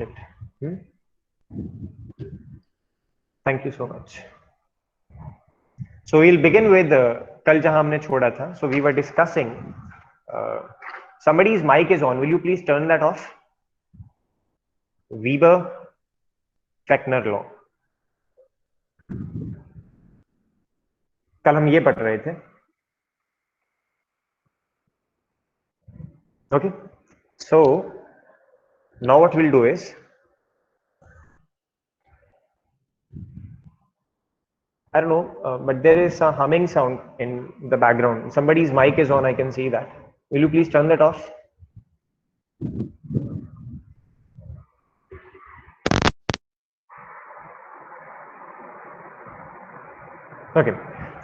it. Thank you so much. So we'll begin with कल जहां हमने छोड़ा था. So we were discussing. Somebody's mic is on. Will you please turn that off? Weber Fechner law. कल हम ये पढ़ रहे थे. Okay. So now what we'll do is, I don't know, but there is a humming sound in the background. Somebody's mic is on, I can see that. Will you please turn that off? Okay,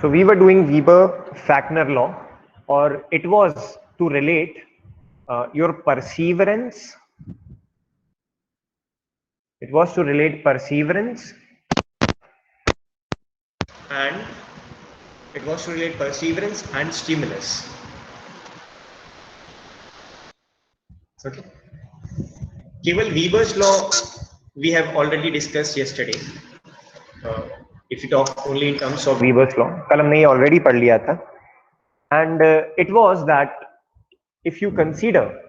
so we were doing Weber-Fechner law, or it was to relate your perseverance. It was to relate perseverance and stimulus. Okay. केवल Weber's law we have already discussed yesterday. If you talk only in terms of Weber's law, कल हमने ये already पढ़ लिया था. And it was that if you consider,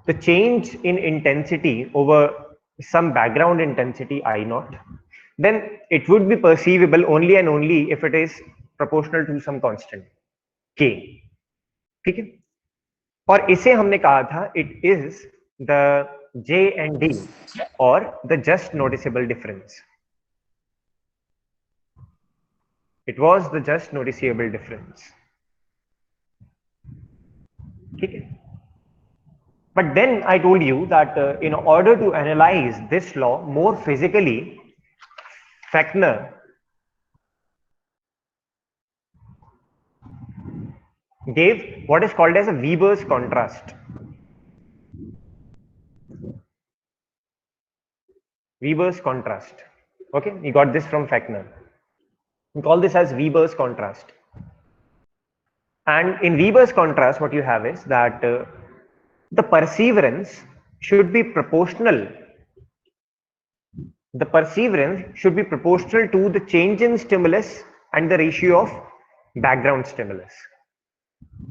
the change in intensity over some background intensity I naught, then it would be perceivable only and only if it is proportional to some constant k. ठीक है. और इसे हमने कहा था it is the J and D, or the just noticeable difference. It was the just noticeable difference. ठीक है. But then I told you that in order to analyze this law more physically, Fechner gave what is called as a Weber's contrast. Weber's contrast. Okay, we got this from Fechner. We call this as Weber's contrast. And in Weber's contrast, what you have is that the perseverance should be proportional. The perseverance should be proportional to the change in stimulus and the ratio of background stimulus.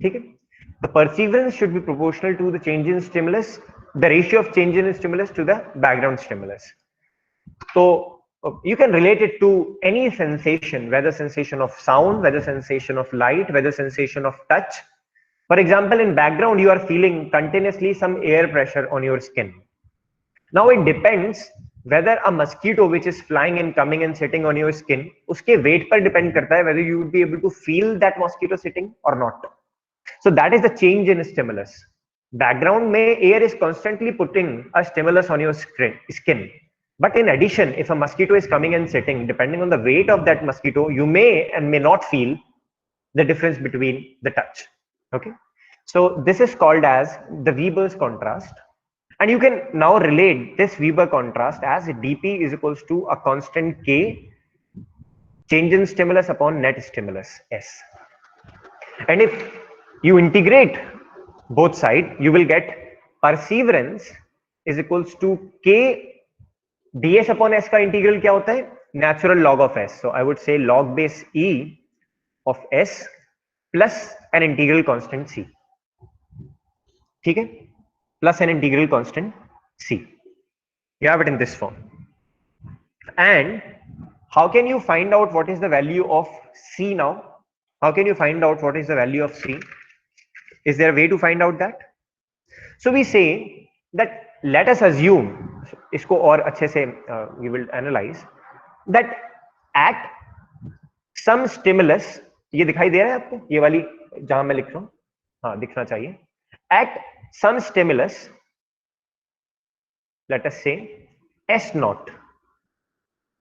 Okay? The perseverance should be proportional to the change in stimulus, the ratio of change in stimulus to the background stimulus. So you can relate it to any sensation, whether sensation of sound, whether sensation of light, whether sensation of touch. For example, in background, you are feeling continuously some air pressure on your skin. Now it depends whether a mosquito which is flying and coming and sitting on your skin, uske weight par depend karta hai whether you would be able to feel that mosquito sitting or not. So that is the change in stimulus. Background mein air is constantly putting a stimulus on your skin. But in addition, if a mosquito is coming and sitting, depending on the weight of that mosquito, you may and may not feel the difference between the touch. Okay, so this is called as the Weber's contrast, and you can now relate this Weber contrast as dP is equals to a constant k, change in stimulus upon net stimulus s. And if you integrate both sides, you will get perseverance is equals to k ds upon s का integral क्या होता है? Natural log of s. So I would say log base e of s plus an integral constant c. ठीक है? Plus an integral constant c. You have it in this form. And how can you find out what is the value of c now? How can you find out what is the value of c? Is there a way to find out that? So we say that let us assume, इसको और अच्छे से we will analyze that at some stimulus, ये दिखाई दे रहा है आपको? ये वाली जहां मैं लिख रहा हूं, हाँ दिखना चाहिए. At some stimulus, let us say s naught,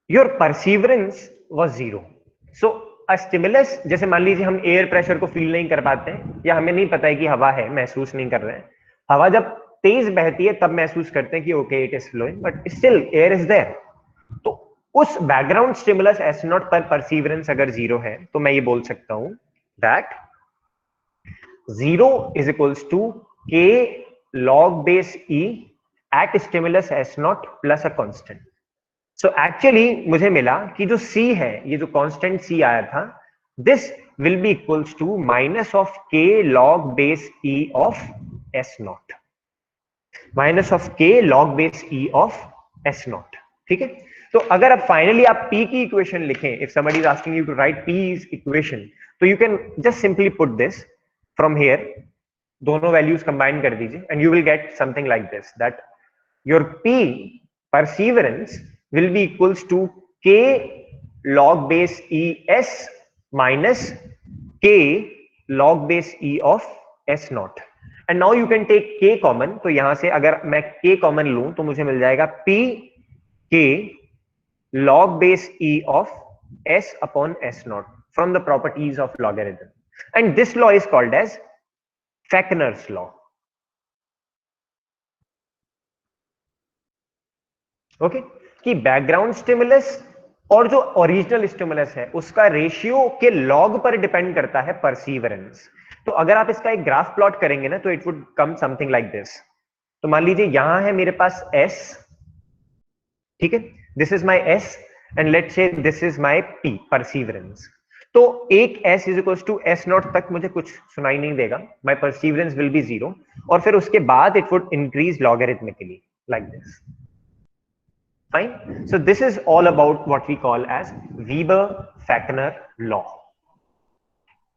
your perseverance was 0. So a stimulus, जैसे मान लीजिए हम एयर प्रेशर को फील नहीं कर पाते हैं, या हमें नहीं पता है कि हवा है, महसूस नहीं कर रहे हैं. हवा जब तेज बहती है तब महसूस करते हैं कि okay it is flowing, but still air is there. तो उस बैकग्राउंड स्टिमुलस एस नॉट पर परसीवरेंस अगर 0 है, तो मैं ये बोल सकता हूं that 0 is equals to k log base e at stimulus s naught plus a constant. So actually मुझे मिला कि जो c है, ये जो constant c आया था, this will be equals to minus of k log base e of s naught, minus of के log base e of s naught. ठीक है. तो अगर अब फाइनली आप p की इक्वेशन लिखें, if somebody is asking you to write p's equation, तो you can just simply put this from here, दोनों वैल्यूज कंबाइन कर दीजिए and you will get something like this, that your p perseverance will be equals to k log base e s minus k log base e of s naught. And now you can take k common, तो यहां से अगर मैं k common लूं तो मुझे मिल जाएगा p k log base e of s upon s naught from the properties of logarithm, and this law is called as Fechner's law. Okay कि बैकग्राउंड स्टिमुलस और जो ओरिजिनल स्टिमुलस है उसका रेशियो के लॉग पर डिपेंड करता है perseverance. तो अगर आप इसका एक ग्राफ प्लॉट करेंगे ना, तो it would come something like this. तो मान लीजिए यहां है मेरे पास s, ठीक है, this is my s and let's say this is my p perseverance. तो एक s is equal to s naught तक मुझे कुछ सुनाई नहीं देगा, माय परसीवरेंस विल बी 0, और फिर उसके बाद it would increase logarithmically like this. Fine. So this is all about what we call as Weber-Fechner law.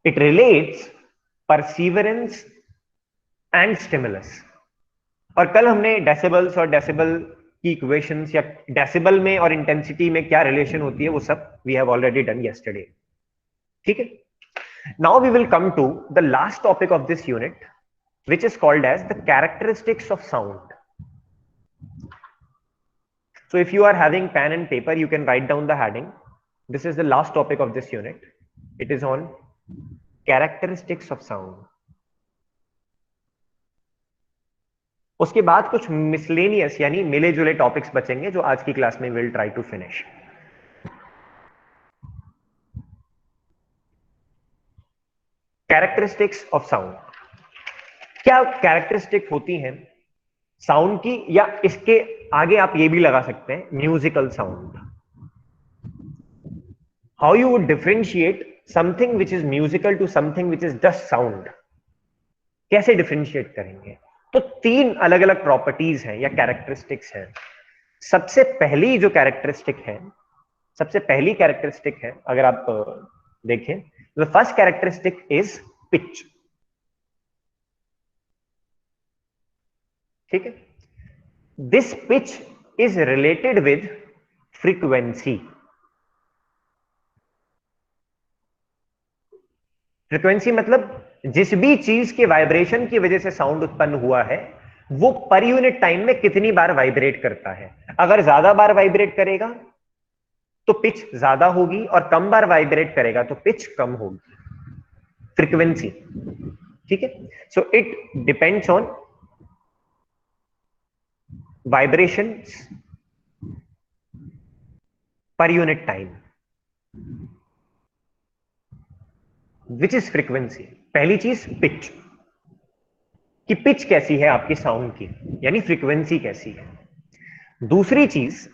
It relates perseverance and stimulus. और कल हमने डेसिबल्स और डेसिबल की इक्वेशंस या डेसिबल में और इंटेंसिटी में क्या रिलेशन होती है वो सब we have already done yesterday. ठीक है. Now we will come to the last topic of this unit, which is called as the characteristics of sound. So if you are having pen and paper, you can write down the heading. This is the last topic of this unit. It is on characteristics of sound. उसके बाद कुछ miscellaneous यानी मिले जुले topics बचेंगे जो आज की क्लास में will try to finish. Characteristics of sound. क्या कैरेक्टरिस्टिक होती हैं साउंड की, या इसके आगे आप ये भी लगा सकते हैं musical sound. How you would differentiate something which is musical to something which is just sound. कैसे डिफरेंशिएट करेंगे. तो तीन अलग अलग प्रॉपर्टीज हैं या कैरेक्टरिस्टिक्स हैं. सबसे पहली जो कैरेक्टरिस्टिक है, सबसे पहली कैरेक्टरिस्टिक है, अगर आप देखें, the first characteristic is pitch. ठीक है. This pitch is related with frequency. Frequency मतलब जिस भी चीज के वाइब्रेशन की वजह से साउंड उत्पन्न हुआ है वो पर यूनिट टाइम में कितनी बार वाइब्रेट करता है. अगर ज्यादा बार वाइब्रेट करेगा तो पिच ज्यादा होगी, और कम बार वाइब्रेट करेगा तो पिच कम होगी. फ्रीक्वेंसी. ठीक है. So it depends on vibrations per unit time, which is frequency. पहली चीज पिच, कि पिच कैसी है आपकी साउंड की, यानी फ्रीक्वेंसी कैसी है. दूसरी चीज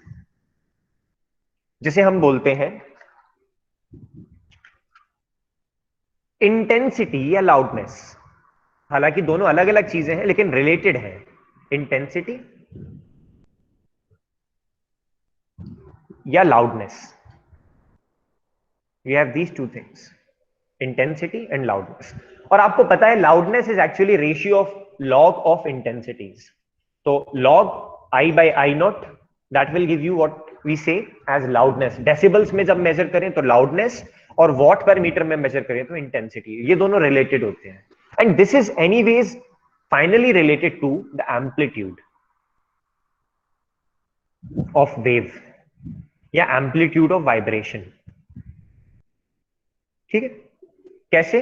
जिसे हम बोलते हैं इंटेंसिटी या लाउडनेस. हालांकि दोनों अलग अलग चीजें हैं लेकिन रिलेटेड हैं. इंटेंसिटी या loudness. We have these two things, intensity and loudness. और आपको पता है loudness is actually ratio of log of intensities. तो log I by I naught, that will give you what we say as loudness. Decibels में जब measure करें तो loudness, और watt per meter में measure करें तो intensity. ये दोनों related होते हैं. And this is anyways finally related to the amplitude of wave या एम्पलीट्यूड ऑफ वाइब्रेशन. ठीक है. कैसे?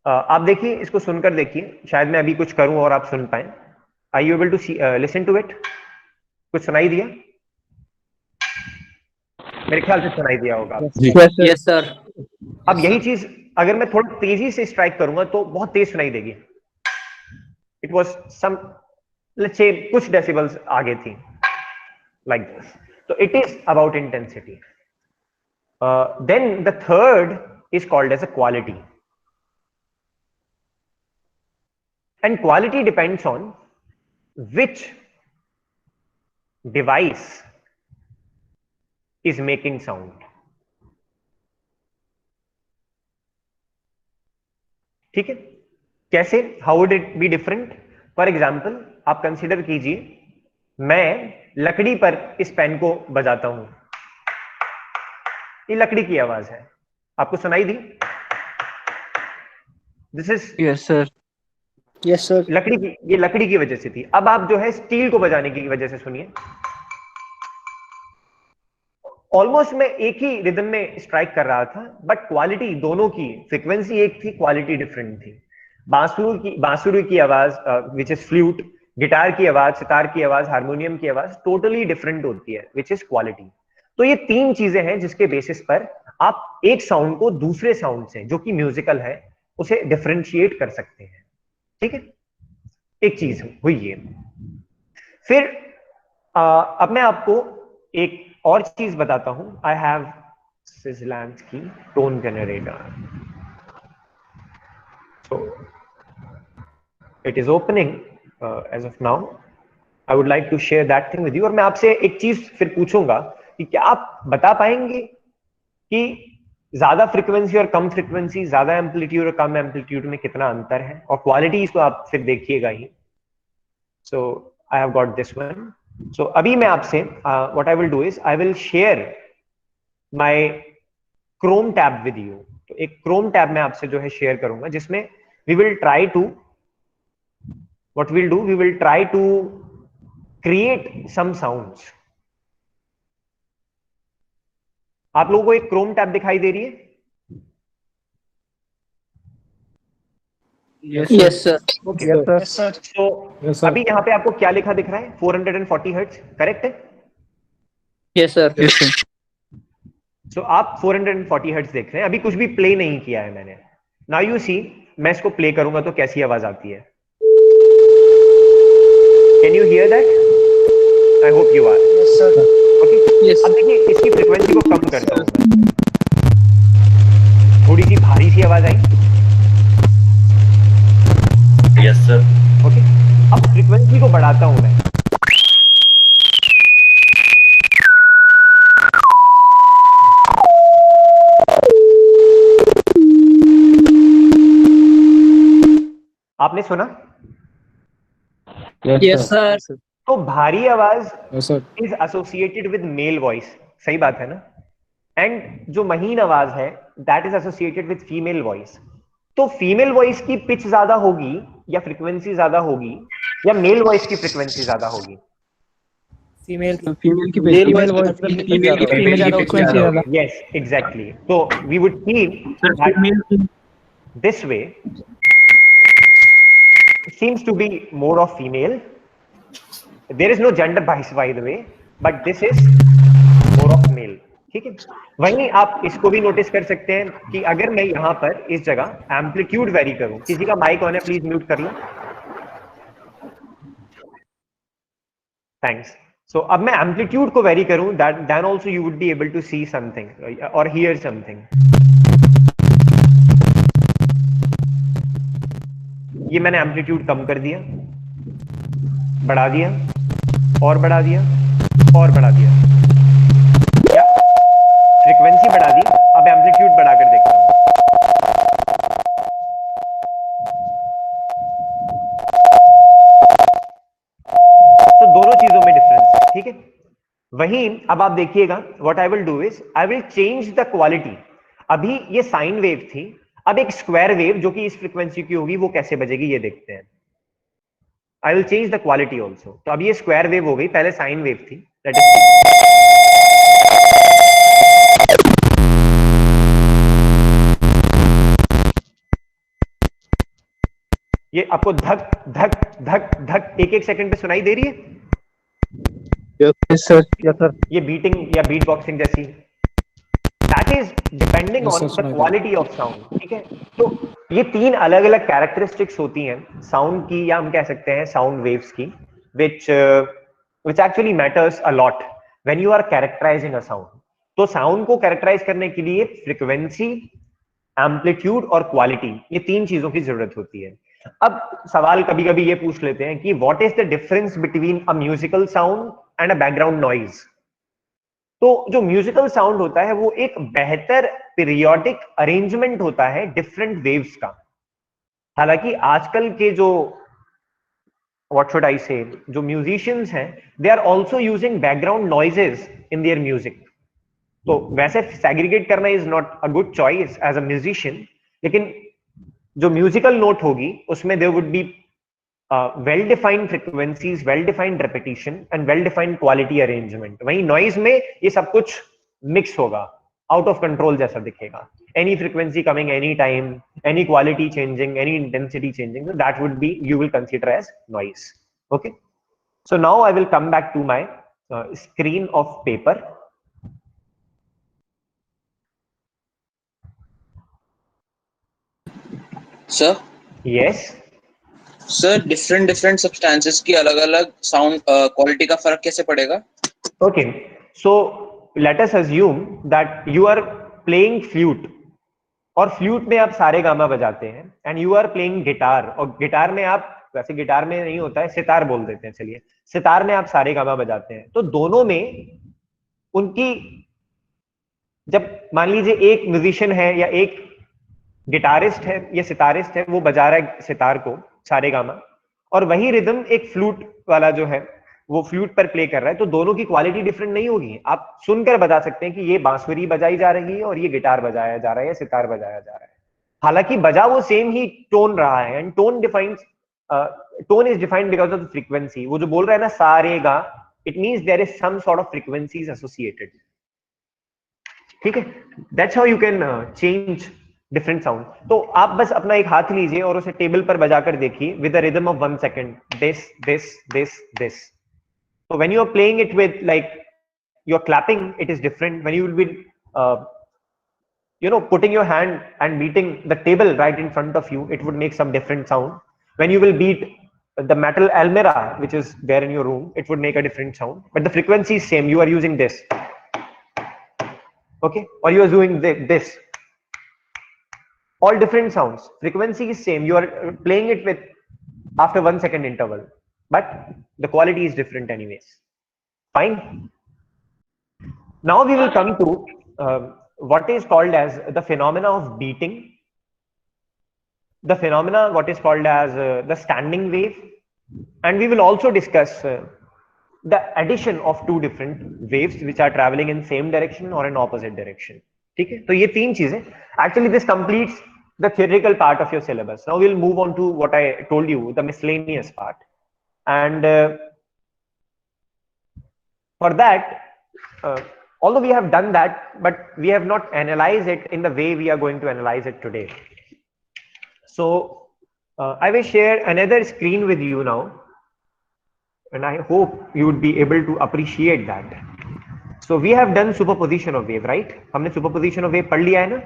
आप देखिए, इसको सुनकर देखिए, शायद मैं अभी कुछ करूं और आप सुन पाए. Are you able to listen to it? कुछ सुनाई दिया? मेरे ख्याल से सुनाई दिया होगा. Yes sir. अब यही चीज अगर मैं थोड़ा तेजी से स्ट्राइक करूंगा तो बहुत तेज सुनाई देगी. It was some let's say कुछ डेसिबल्स आगे थी, लाइक दिस, तो it is about intensity. Then the third is called as a quality, and quality depends on which device is making sound. ठीक है, कैसे, how would it be different? For example आप consider कीजिए, मैं लकड़ी पर इस पेन को बजाता हूं, ये लकड़ी की आवाज है, आपको सुनाई दी? This is yes sir. Yes sir. लकड़ी की, ये लकड़ी की वजह से थी. अब आप जो है स्टील को बजाने की वजह से सुनिए, ऑलमोस्ट मैं एक ही रिदम में स्ट्राइक कर रहा था, बट क्वालिटी दोनों की, फ्रीक्वेंसी एक थी, क्वालिटी डिफरेंट थी. बांसुरी की आवाज विच इज फ्लूट, गिटार की आवाज, सितार की आवाज, हारमोनियम की आवाज टोटली डिफरेंट होती है, विच इज क्वालिटी. तो ये तीन चीजें हैं जिसके बेसिस पर आप एक साउंड को दूसरे साउंड से जो कि म्यूजिकल है उसे डिफरेंशिएट कर सकते हैं. ठीक है, एक चीज हुई ये. फिर अब मैं आपको एक और चीज बताता हूं. आई हैव सिजलैंड की tone generator, so it is opening as of now. I would like to share that thing with you. और मैं आपसे एक चीज फिर पूछूंगा कि क्या आप बता पाएंगे कि ज्यादा फ्रीक्वेंसी और कम फ्रीक्वेंसी, ज्यादा एम्पलीट्यूड और कम एम्पलीट्यूड में कितना अंतर है, और क्वालिटी इसको आप फिर देखिएगा ही. So I have got this one. So अभी मैं आपसे what I will do is I will share my Chrome tab with you. तो एक क्रोम टैब मैं आपसे जो है शेयर करूंगा, जिसमें we will try to, what we'll do, we will try to create some sounds. आप लोगों को एक क्रोम टैब दिखाई दे रही है? Yes sir. Okay, yes sir. तो अभी यहाँ पे आपको क्या लिखा दिख रहा है? 440 हर्ट्ज, करेक्ट है? Yes sir. Yes sir. So आप 440 हर्ट्ज देख रहे हैं, अभी कुछ भी प्ले नहीं किया है मैंने. नाउ यू सी, मैं इसको प्ले करूंगा तो कैसी आवाज आती है. Can you hear that? I hope you are. Yes sir. Okay, yes. अब देखिए इसकी फ्रीक्वेंसी को कम करता हूं मैं, थोड़ी सी भारी सी आवाज आई. Yes sir. ओके, अब फ्रीक्वेंसी को बढ़ाता हूं मैं. आपने सुना? Yes sir. तो भारी आवाज is associated with male voice, सही बात है ना? एंड जो महीन आवाज है that is associated with female voice. तो फीमेल वॉइस की पिच ज्यादा होगी या फ्रीक्वेंसी ज्यादा होगी, या मेल वॉइस की फ्रीक्वेंसी ज्यादा होगी? फीमेल की फीमेल वॉइस की फ्रीक्वेंसी ज्यादा। Yes, exactly. तो we would feel that this way it seems to be more of female. There is no gender bias by the way, but this is more of male. ठीक है, वहीं आप इसको भी notice कर सकते हैं कि अगर मैं यहां पर इस जगह एम्पलीट्यूड वेरी करूं, किसी का माइक ऑन है प्लीज म्यूट कर लो. थैंक्स. सो अब मैं एम्पलीट्यूड को वेरी करूं, that then also you would be able to see something और हियर समथिंग. ये मैंने एम्पलीट्यूड कम कर दिया, बढ़ा दिया, और बढ़ा दिया, और बढ़ा दिया, या फ्रीक्वेंसी बढ़ा दी. अब एम्पलीट्यूड बढ़ाकर देखता हूं. तो दोनों चीजों में डिफरेंस है. ठीक है, वहीं अब आप देखिएगा, what I will do is I will change the quality. अभी ये साइन वेव थी, अब एक स्क्वायर वेव जो कि इस फ्रीक्वेंसी की होगी वो कैसे बजेगी ये देखते हैं. I will change the quality also. तो अब ये स्क्वायर वेव हो गई, पहले साइन वेव थी. लेट अस सी. ये आपको धक धक धक धक एक एक सेकंड पे सुनाई दे रही है? Yes sir. Yes sir. ये बीटिंग या बीट बॉक्सिंग जैसी, that is depending on the quality of sound. ठीक है, तो ये तीन अलग अलग कैरेक्टरिस्टिक्स होती हैं साउंड की, या हम कह सकते हैं साउंड वेव्स की. which actually matters a lot when you are characterizing a sound. तो साउंड को कैरेक्टराइज करने के लिए फ्रीक्वेंसी, एम्पलीट्यूड और क्वालिटी, ये तीन चीजों की जरूरत होती है. अब सवाल कभी कभी ये पूछ लेते हैं कि what is the difference between a musical sound and a background noise. तो जो म्यूजिकल साउंड होता है वो एक बेहतर पीरियोडिक अरेंजमेंट होता है डिफरेंट वेव्स का. हालांकि आजकल के जो व्हाट शुड आई से जो म्यूजिशियंस हैं, they are also using background noises in their music. तो वैसे सैग्रीगेट करना is not a good choice as a musician, लेकिन जो म्यूजिकल नोट होगी उसमें there would be well defined frequencies, well defined repetition and well defined quality arrangement. वहीं noise में ये सब कुछ मिक्स होगा, आउट ऑफ कंट्रोल जैसा दिखेगा. Any frequency coming any time, any quality changing, any intensity changing, that would be you will consider as noise. Okay, so now I will come back to my screen of paper. Sir, yes sir different different substances की अलग अलग sound quality का फर्क कैसे पड़ेगा? Okay, so let us assume that you are playing flute, और flute में आप सारे गामा बजाते हैं, and you are playing guitar, और गिटार में आप, वैसे गिटार में नहीं होता है, सितार बोल देते हैं, चलिए सितार में आप सारे गामा बजाते हैं. तो दोनों में उनकी, जब मान लीजिए एक म्यूजिशियन है या एक गिटारिस्ट है या सितारिस्ट है, वो बजा रहा है सितार को सारे गामा, और वही रिदम एक फ्लूट वाला जो है वो फ्लूट पर प्ले कर रहा है, तो दोनों की क्वालिटी डिफरेंट नहीं होगी. आप सुनकर बता सकते हैं कि ये बांसुरी बजाई जा रही है और ये गिटार बजाया जा रहा है या सितार बजाया जा रहा है. हालांकि बजा वो सेम ही टोन रहा है, and tone is defined because of the frequency. वो जो बोल रहा है ना सारे गा, it means there is some sort of frequencies associated. ठीक है, that's how you can change different sound. तो आप बस अपना एक हाथ लीजिए और उसे टेबल पर बजाकर देखिए with the rhythm of 1 second, this this this this. So when you are playing it with, like, you're clapping, it is different. When you will be putting your hand and beating the table right in front of you, it would make some different sound. When you will beat the metal almirah which is there in your room, it would make a different sound, but the frequency is same. You are using this, okay, or you are doing this, all different sounds, frequency is same. You are playing it with after 1 second interval, but the quality is different anyways. Fine. Now we will come to what is called as the phenomena of beating, the phenomena what is called as the standing wave, and we will also discuss the addition of two different waves which are traveling in same direction or in opposite direction. ठीक है, तो ये तीन चीजें, actually this completes the theoretical part of your syllabus. Now we'll move on to what I told you, the miscellaneous part, and for that, although we have done that, but we have not analyzed it in the way we are going to analyze it today. So I will share another screen with you now, and I hope you would be able to appreciate that. So we have done superposition of wave, right? हमने superposition of wave पढ़ लिया है ना?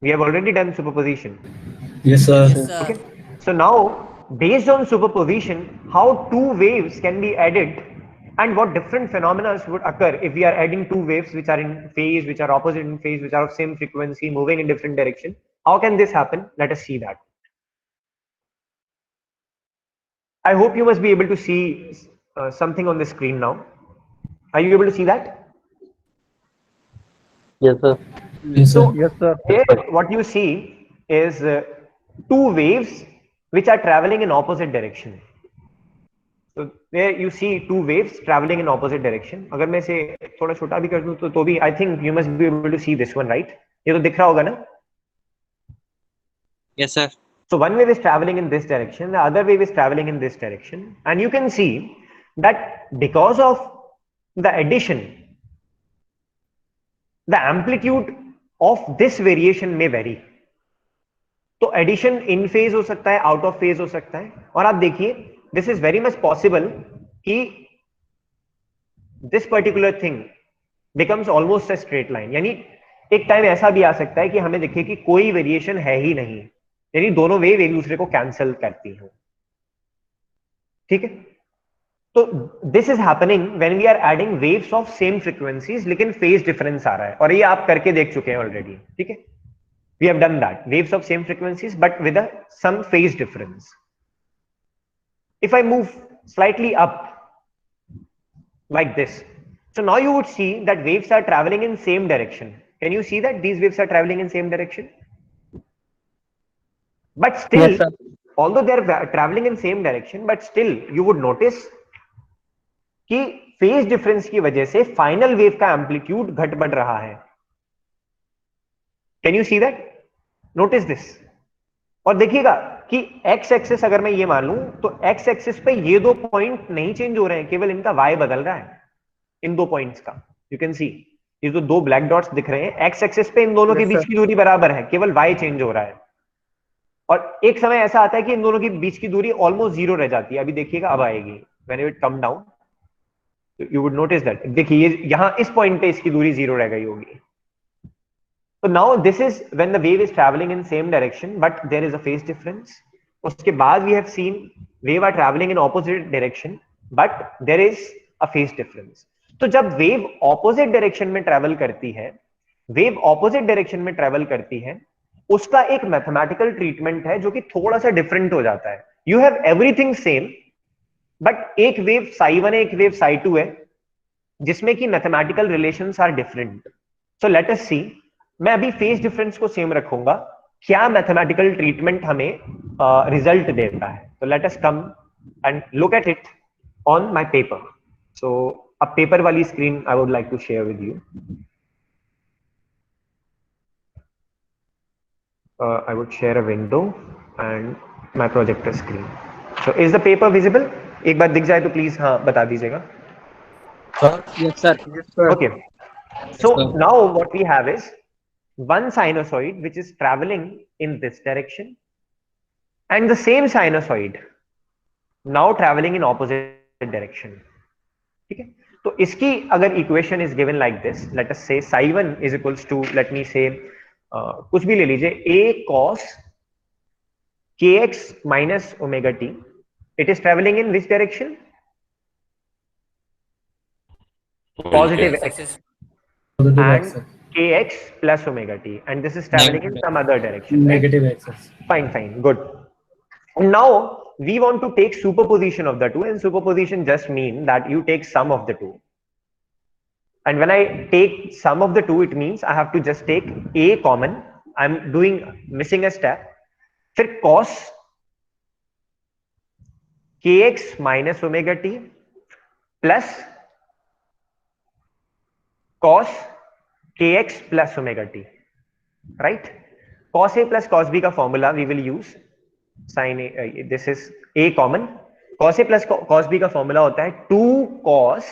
We have already done superposition. Yes, sir. Yes, sir. Okay. So now, based on superposition, how two waves can be added and what different phenomena would occur if we are adding two waves which are in phase, which are opposite in phase, which are of same frequency, moving in different direction. How can this happen? Let us see that. I hope you must be able to see something on the screen now. Are you able to see that? Yes, sir. Yes, So sir. Yes, sir. here what you see is two waves which are traveling in opposite direction. So there you see two waves traveling in opposite direction. अगर मैं इसे थोड़ा छोटा भी कर दूं तो भी I think you must be able to see this one, right? ये तो दिख रहा होगा ना? Yes, sir. So one wave is traveling in this direction, the other wave is traveling in this direction, and you can see that because of the addition, the amplitude of this variation may vary. तो addition in phase हो सकता है, out of phase हो सकता है, और आप देखिए this is very much possible कि this particular thing becomes almost a straight line. यानी एक टाइम ऐसा भी आ सकता है कि हमें दिखे कि कोई वेरिएशन है ही नहीं, यानी दोनों वेव एक दूसरे को कैंसिल करती हैं, ठीक है। तो this is happening when we are adding waves of same frequencies, लेकिन फेज डिफरेंस आ रहा है, और ये आप करके देख चुके हैं ऑलरेडी, ठीक है। We have done that, waves of same frequencies but with some phase difference. If I move slightly up like this, so now you would see that waves are traveling in same direction. Can you see that these waves are traveling in same direction? But still, Yes, sir. although they are traveling in same direction, but still you would notice कि phase difference की वजह से final wave का amplitude घट बढ़ रहा है. Can you see that? Notice this. और देखिएगा कि एक्स एक्सिस अगर मैं ये मान लूं तो एक्स एक्सिस पे ये दो पॉइंट नहीं चेंज हो रहे हैं, केवल इनका वाई बदल रहा है, इन दो पॉइंट्स का. यू कैन सी ये जो दो ब्लैक डॉट्स दिख रहे हैं, एक्स एक्सिस पे इन दोनों के Yes, बीच sir. की दूरी बराबर है, केवल वाई चेंज हो रहा है. और एक समय ऐसा आता है कि इन दोनों के बीच की दूरी ऑलमोस्ट जीरो रह जाती है. अभी देखिएगा अब आएगी, when it come down you would notice that. देखिए यहां इस पॉइंट पे इसकी दूरी जीरो रह गई होगी. So now this is when the wave is traveling in same direction, but there is a phase difference. उसके बाद we have seen wave are traveling in opposite direction, but there is a phase difference. तो जब wave opposite direction में travel करती है, wave opposite direction में travel करती है, उसका एक mathematical treatment है जो कि थोड़ा सा different हो जाता है. You have everything same, but एक wave psi 1 है, एक wave psi 2 है, जिसमें कि mathematical relations are different. So let us see. मैं अभी फेज डिफरेंस को सेम रखूंगा, क्या मैथमेटिकल ट्रीटमेंट हमें रिजल्ट देता है. तो let us come and look at it on my paper. So अब पेपर वाली screen I would like to share with you. I would share a window and my projector screen. So is the paper visible? एक बार दिख जाए तो please हाँ बता दीजिएगा. Yes, sir. Okay, so now what we have is one sinusoid which is traveling in this direction and the same sinusoid now traveling in opposite direction. ठीक है. तो इसकी अगर equation is given like this, let us से psi 1 is equals to, let me से कुछ भी ले लीजिए, a cos kx minus omega t. It is traveling in which direction? Positive x and kx plus omega t, and this is traveling in some other direction, right? Negative axis. Fine, good. Now we want to take superposition of the two, and superposition just mean that you take sum of the two. And when I take sum of the two, it means I have to just take a common. I'm missing a step. फिर cos kx minus omega t plus cos kx plus omega t, right? Cos a plus cos b का formula we will use. Sin a, this is a common. Cos a plus cos b का formula होता है 2 cos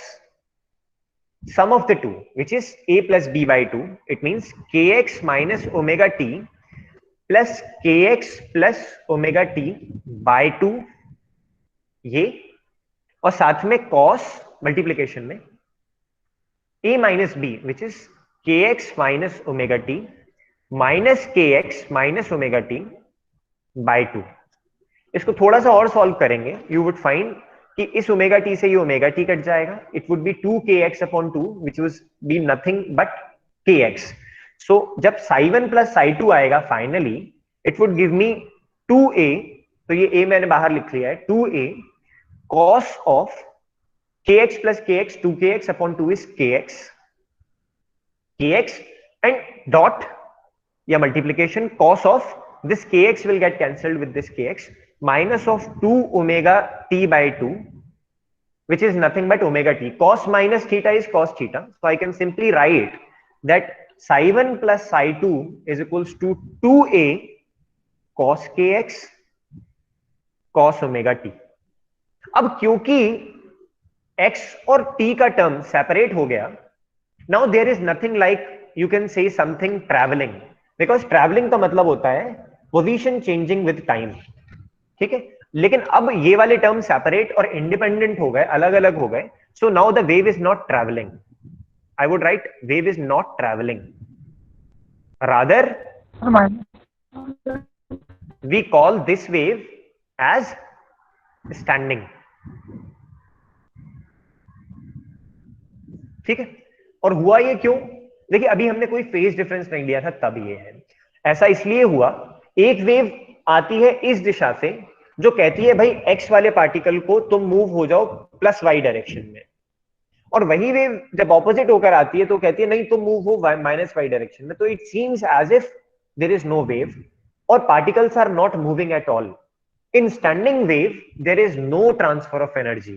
sum of the two, which is a plus b by 2. It means kx minus omega t plus kx plus omega t by 2, ये, और साथ में cos multiplication में a minus b, which is kx minus omega t minus kx minus omega t by 2. इसको थोड़ा सा और solve करेंगे, यू वुड फाइंड कि इस ओमेगा टी से ये ओमेगा टी कट जाएगा. It would B 2kx upon 2 which would be nothing but kx. सो जब psi 1 प्लस psi 2 आएगा finally, it would give me 2a. तो ये a मैंने बाहर लिख लिया है, 2a cos of kx plus kx, 2kx upon 2 is kx and dot या multiplication cos of this kx will get cancelled with this kx minus of 2 omega t by 2, which is nothing but omega t. Cos minus theta is cos theta. So I can simply write that psi 1 plus psi 2 is equals to 2a cos kx cos omega t. अब क्योंकि x और t का term separate हो गया, now there is nothing like you can say something traveling, because traveling का मतलब होता है पोजीशन चेंजिंग विद टाइम. ठीक है, लेकिन अब ये वाले टर्म सेपरेट और इंडिपेंडेंट हो गए, अलग अलग हो गए. So now the wave is not travelling. I would write wave is not travelling, rather we call this wave as standing. ठीक है, और हुआ ये क्यों? देखिए अभी हमने कोई फेज डिफरेंस नहीं लिया था, तब ये है ऐसा इसलिए हुआ, एक वेव आती है इस दिशा से जो कहती है भाई एक्स वाले पार्टिकल को तुम मूव हो जाओ प्लस वाई डायरेक्शन में, और वही वेव जब ऑपोजिट होकर आती है तो कहती है नहीं तुम मूव हो माइनस वाई डायरेक्शन में. तो it seems as if there is no wave और particles are not moving at all. In standing wave, there is no transfer of energy.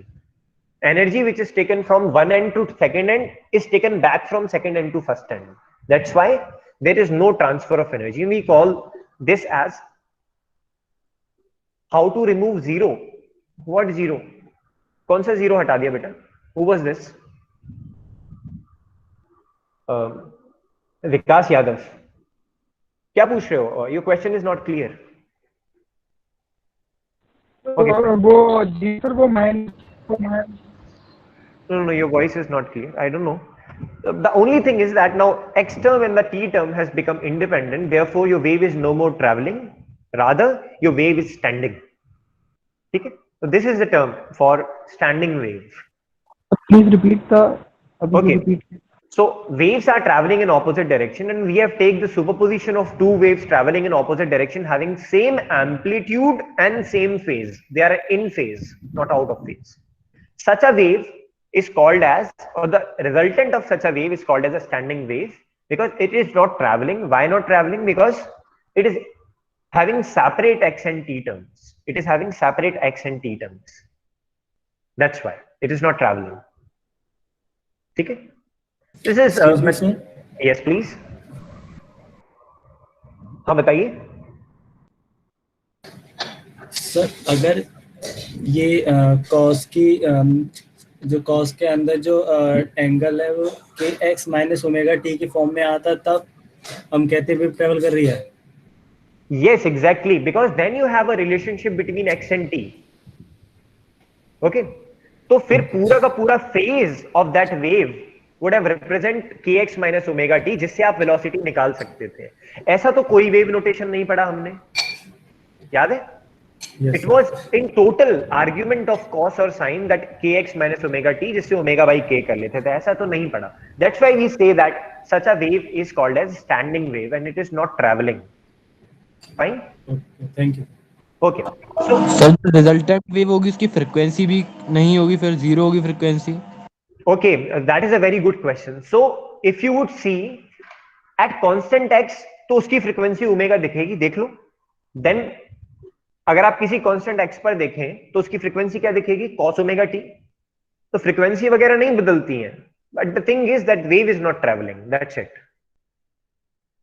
Energy which is taken from one end to second end is taken back from second end to first end. That's why there is no transfer of energy. We call this as how to remove zero. What zero? कौन सा zero हटा दिया बेटा? Who was this? विकास यादव. क्या पूछ रहे हो? Your question is not clear. Okay. वो जी सर वो No, your voice is not clear. I don't know. The only thing is that now x term and the t term has become independent. Therefore, your wave is no more traveling. Rather, your wave is standing. Okay? So this is the term for standing wave. Please repeat the Okay. So waves are traveling in opposite direction, and we have taken the superposition of two waves traveling in opposite direction, having same amplitude and same phase. They are in phase, not out of phase. Such a wave is called as, or the resultant of such a wave is called as a standing wave, because it is not traveling. Why not traveling? Because it is having separate x and t terms. It is having separate x and t terms. That's why it is not traveling. Okay? This is yes please. हाँ बताइए sir अगर ये cos की जो cos के अंदर जो angle है वो के एक्स माइनस ओमेगा टी की फॉर्म में आता तब हम कहते हैं वेव ट्रेवल कर रही है. yes exactly, because then you have a relationship between x and t. okay, तो फिर पूरा का पूरा phase of that wave would have represent kx minus omega t, जिससे आप वेलोसिटी निकाल सकते थे. ऐसा तो कोई वेव नोटेशन नहीं पढ़ा हमने, याद है? It was in total argument of cos or sin that kx minus omega t, जिससे omega by k कर लेते थे. ऐसा तो नहीं पढ़ा. That's why we say that such a wave is called as standing wave and it is not traveling. Fine? Thank you. Okay. So sir जो resultant wave होगी उसकी फ्रीक्वेंसी भी नहीं होगी, फिर जीरो होगी frequency. okay, that is a very good question. So if you would see at constant x, तो उसकी फ्रीक्वेंसी ओमेगा दिखेगी, देख लो. देन अगर आप किसी कांस्टेंट x पर देखें तो उसकी फ्रीक्वेंसी क्या दिखेगी? cos omega t. तो फ्रीक्वेंसी वगैरह नहीं बदलती हैं, but the thing is that wave is not travelling. That's it.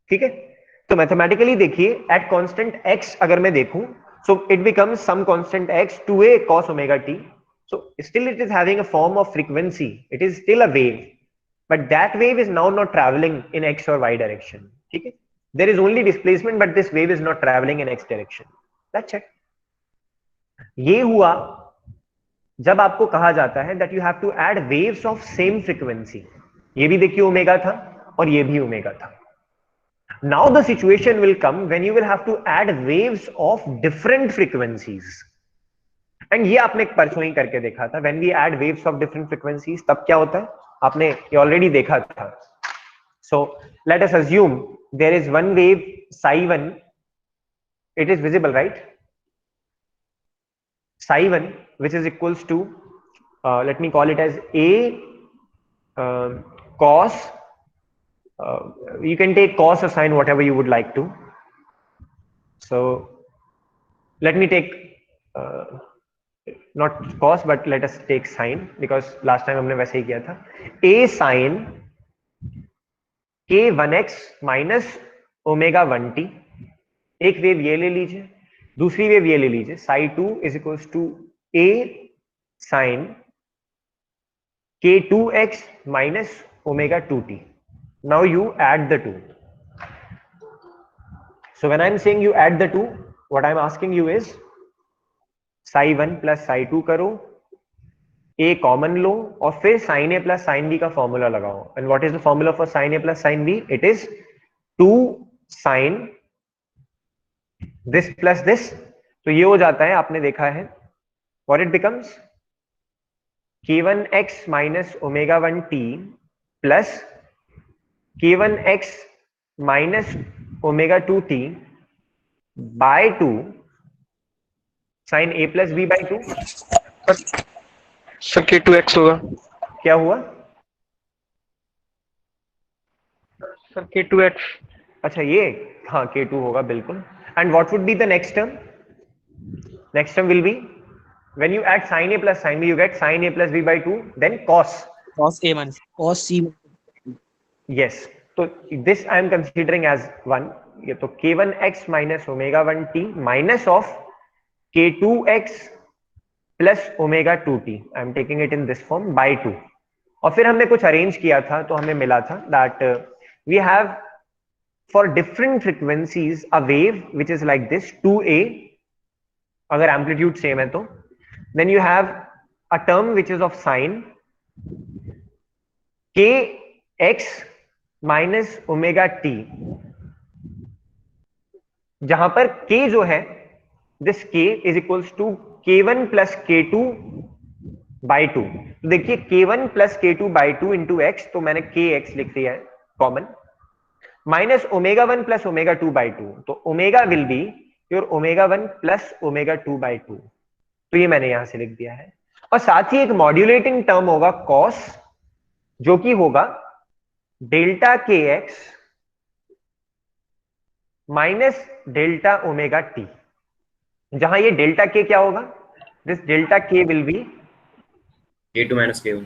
ठीक है, तो मैथमेटिकली देखिए एट कांस्टेंट x अगर मैं देखूं, so it becomes some constant x two A cos omega t. So still it is having a form of frequency. It is still a wave, but that wave is now not traveling in x or y direction. Okay? There is only displacement, but this wave is not traveling in x direction. That's it. ये हुआ जब आपको कहा जाता है that you have to add waves of same frequency. ये भी देखिए ओमेगा था और ये भी ओमेगा था. Now the situation will come when you will have to add waves of different frequencies. And ये आपने एक परसों ही करके देखा था. When we add waves of different frequencies तब क्या होता है, आपने ये ऑलरेडी देखा था. So let us assume there is one wave psi one. It is visible right? Psi one which is equals to, let me call it as A cos, you can take cos or sin, whatever you would like to. So let me take not cos but let us take sin, because last time हमने वैसे ही किया था. a sin k 1x minus omega 1t. एक wave ये ले लीजिए, दूसरी wave ये ले लीजिए. Psi 2 is equals to a sin k 2x minus omega 2t. now you add the two. so when I'm saying you add the two, what I'm asking you is psi 1 plus psi 2 करो, A common लो और फिर sine A plus sine B का formula लगाओ. And what is the formula for sine A plus sine B? It is 2 sine this plus this, तो ये हो जाता है, आपने देखा है what it becomes k1x minus omega 1t plus k1x minus omega 2t by 2 sin a plus b by 2। Sir k2x होगा। क्या हुआ? Sir k2x। अच्छा ये, हाँ k2 होगा बिल्कुल। And what would be the next term? Next term will be when you add sin a plus sin b you get sin a plus b by 2 then cos cos c yes, तो this I am considering as 1, ये तो k1x minus omega 1t minus of k2x plus omega 2t I am taking it in this form by 2। और फिर हमने कुछ arrange किया था तो हमें मिला था that we have for different frequencies a wave which is like this 2a, अगर एम्पलीट्यूड सेम है तो then you have a term which is of sine kx minus omega t, जहां पर k जो है this k is equals to k1 plus k2 by 2। तो देखिए k1 plus k2 by 2 into x, तो मैंने kx लिख दिया है common, minus omega 1 plus omega 2 by 2, तो omega will be your omega 1 plus omega 2 by 2, तो ये मैंने यहां से लिख दिया है। और साथ ही एक मॉड्यूलेटिंग टर्म होगा cos, जो कि होगा डेल्टा के x minus delta omega T, जहां ये डेल्टा के क्या होगा, दिस डेल्टा के will be k2 minus k1।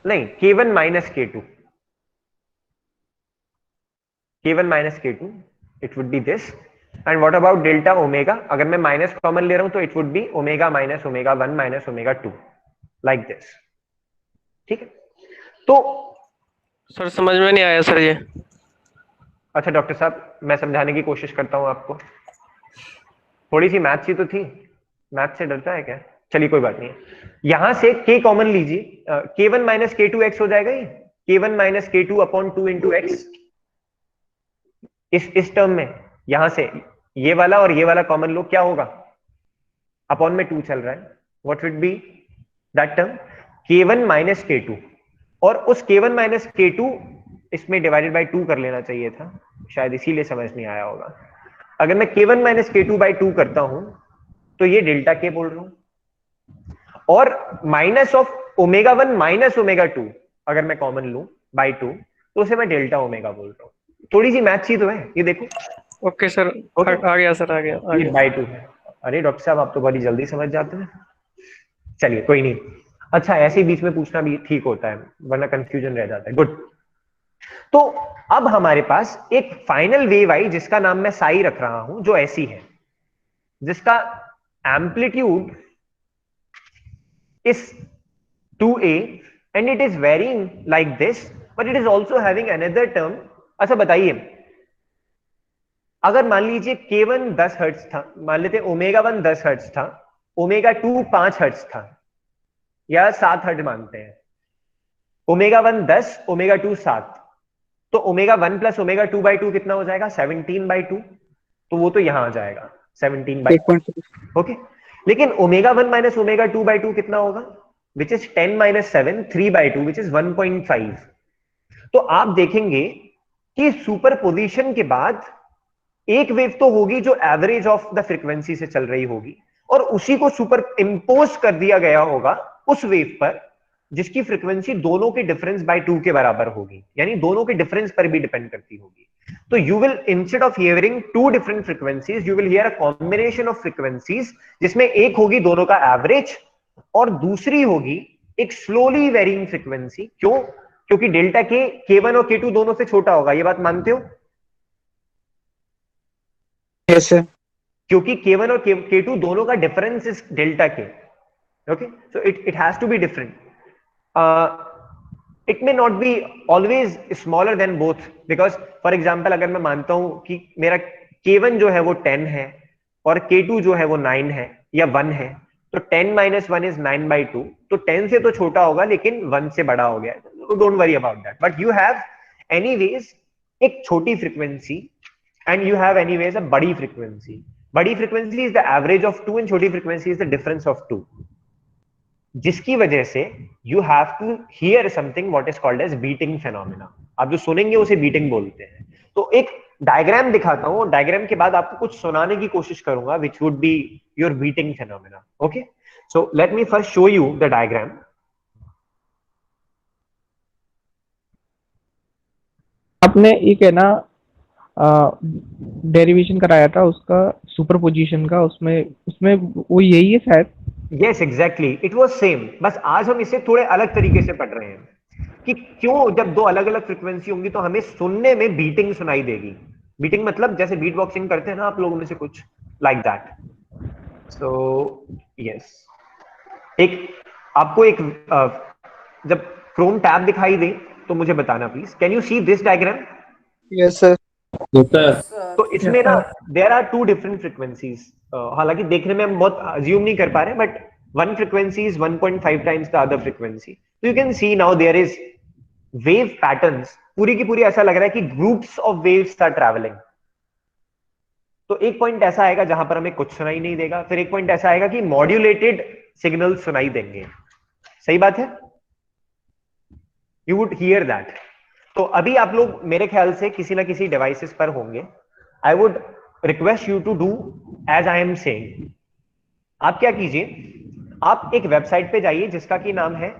नहीं k1 minus k2, k1 minus k2 it would B this. And what about delta omega, अगर मैं माइनस कॉमन ले रहा हूं तो it would B omega minus omega 1 minus omega 2 like this. ठीक है, तो सर समझ में नहीं आया सर ये। अच्छा डॉक्टर साहब मैं समझाने की कोशिश करता हूं आपको, थोड़ी सी मैथ्स ही तो थी, मैथ से डरता है क्या? चलिए कोई बात नहीं, यहां से k कॉमन लीजिए, k1 माइनस के टू एक्स हो जाएगा, ये k1 माइनस के टू अपॉन 2 इंटू एक्स इस टर्म में, यहां से ये वाला और ये वाला कॉमन लो, क्या होगा, अपॉन में 2 चल रहा है, what would be that term k1 minus के टू, और उस k1 माइनस के टू इसमें डिवाइडेड बाई 2 कर लेना चाहिए था, शायद इसीलिए समझ नहीं आया होगा। अगर मैं k1 माइनस के टू बाई 2 करता हूं तो ये डेल्टा के बोल रहा हूं, और minus of omega 1 minus omega 2 अगर मैं कॉमन लूं बाई 2 तो उसे मैं डेल्टा ओमेगा बोल रहा हूं। थोड़ी सी मैथ ही तो है, ये देखो। Okay sir, Okay. आ गया सर, आ गया आ ये गया। बाई 2 है। अरे डॉक्टर साहब आप तो बड़ी जल्दी समझ जाते हैं, चलिए कोई नहीं। अच्छा ऐसे ही बीच में पूछना भी ठीक होता है, वरना कंफ्यूजन रह जाता है। गुड, तो अब हमारे पास एक फाइनल वेव आई जिसका नाम मैं साई रख रहा हूं, जो ऐसी है, जिसका amplitude is 2a and it is varying like this but it is also having another term। अच्छा बताइए, अगर मान लीजिए k1 10 हर्ट्ज था, मान लेते ओमेगा 1 10 हर्ट्ज था, ओमेगा 2 5 हर्ट्ज था, या 7 हर्ट्ज मानते हैं, ओमेगा 1 10 ओमेगा 2 7, तो ओमेगा 1 प्लस ओमेगा 2 बाई 2 कितना हो जाएगा, 17 बाई 2, तो वो तो यहां आ जाएगा 17 बाई 2। ओके, लेकिन ओमेगा 1 माइनस ओमेगा 2 बाई 2 कितना होगा, which is 10 minus 7 3 by 2 which is 1.5। तो आप देखेंगे कि सुपरपोजिशन के बाद एक वेव तो होगी जो एवरेज ऑफ द फ्रीक्वेंसी से चल रही होगी, और उसी को सुपर इंपोज कर दिया गया होगा उस वेव पर जिसकी फ्रीक्वेंसी दोनों के डिफरेंस बाय 2 के बराबर होगी, यानी दोनों के डिफरेंस पर भी डिपेंड करती होगी। तो you will instead of hearing two different frequencies you will hear a combination of frequencies, जिसमें एक होगी दोनों का एवरेज और दूसरी होगी एक स्लोली वेरिंग फ्रीक्वेंसी। क्यों? क्योंकि डेल्टा के k1 और k2 दोनों से छोटा होगा, ये बात मानते हो? यस सर क्योंकि k1 और k2 दोनों का difference is delta k. Okay, so it has to be different, it may not be always smaller than both, because for example अगर मैं मानता हूं कि मेरा k1 जो है वो 10 है और k2 जो है वो 9 है या 1 है, तो 10 माइनस 1 इज 9 बाई 2, तो 10 से तो छोटा होगा लेकिन 1 से बड़ा हो गया, don't worry about that, but you have anyways एक छोटी frequency and you have anyways a बड़ी फ्रीक्वेंसी। बड़ी frequency is the average of two and छोटी frequency is the difference of two, जिसकी वजह से you have to hear something what is called as beating phenomena. आप जो सुनेंगे उसे बीटिंग बोलते हैं। तो एक डायग्राम दिखाता हूं, डायग्राम के बाद आपको कुछ सुनाने की कोशिश करूंगा which would be your beating phenomena. Okay, so let me first show you the diagram. आपने एक है ना डेरिवेशन कराया था उसका, सुपरपोजिशन का, उसमें उसमें वो यही है शायद। Yes exactly, it was same, बस आज हम इसे थोड़े अलग तरीके से पढ़ रहे हैं कि क्यों जब दो अलग अलग फ्रीक्वेंसी होंगी तो हमें सुनने में बीटिंग सुनाई देगी। बीटिंग मतलब जैसे बीट बॉक्सिंग करते हैं ना आप लोगों में से कुछ, लाइक दैट। सो यस, एक आपको एक जब क्रोम टैब दिखाई दे तो मुझे बताना please, can you see this diagram? Yes sir. तो इसमें ना there are two different frequencies, हालांकि देखने में हम बहुत अज्यूम नहीं कर पा रहे, but one frequency is 1.5 times the other frequency. तो you can see now there is wave patterns, पूरी की पूरी ऐसा लग रहा है कि groups of waves are traveling. तो एक पॉइंट ऐसा आएगा जहां पर हमें कुछ सुनाई नहीं देगा, फिर एक पॉइंट ऐसा आएगा कि मॉड्यूलेटेड सिग्नल सुनाई देंगे। सही बात है, यू वुड हियर दैट। तो अभी आप लोग मेरे ख्याल से किसी ना किसी डिवाइसेस पर होंगे। I would request you to do as I am saying. आप क्या कीजिए, आप एक वेबसाइट पे जाइए जिसका की नाम है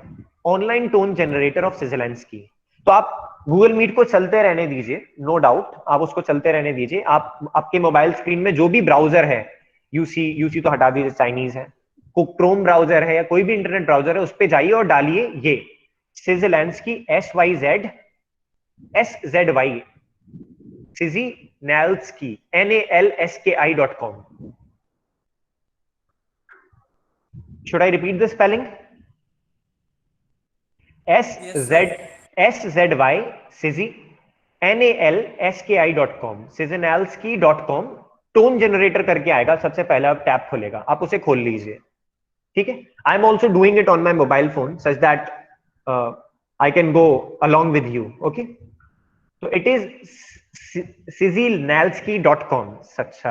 online tone generator off Switzerland की। तो आप गूगल मीट को चलते रहने दीजिए, नो डाउट आप उसको चलते रहने दीजिए। आप आपके मोबाइल स्क्रीन में जो भी ब्राउजर है, यूसी तो हटा दीजिए, चाइनीज है, क्रोम ब्राउजर है या कोई भी इंटरनेट ब्राउजर है, उस पर जाइए और डालिए ये स्विट्जरलैंड की SYZ सिजी नैल्स्की NALSKI.com। Should I repeat the spelling? SZY Sizzy NALSKI.com, sizinalski.com। Tone generator करके आएगा, सबसे पहला टैब खुलेगा, आप उसे खोल लीजिए। ठीक है, I am also doing it on my mobile phone such that I can go along with you. Okay, तो इट इज sizinalski.com, such a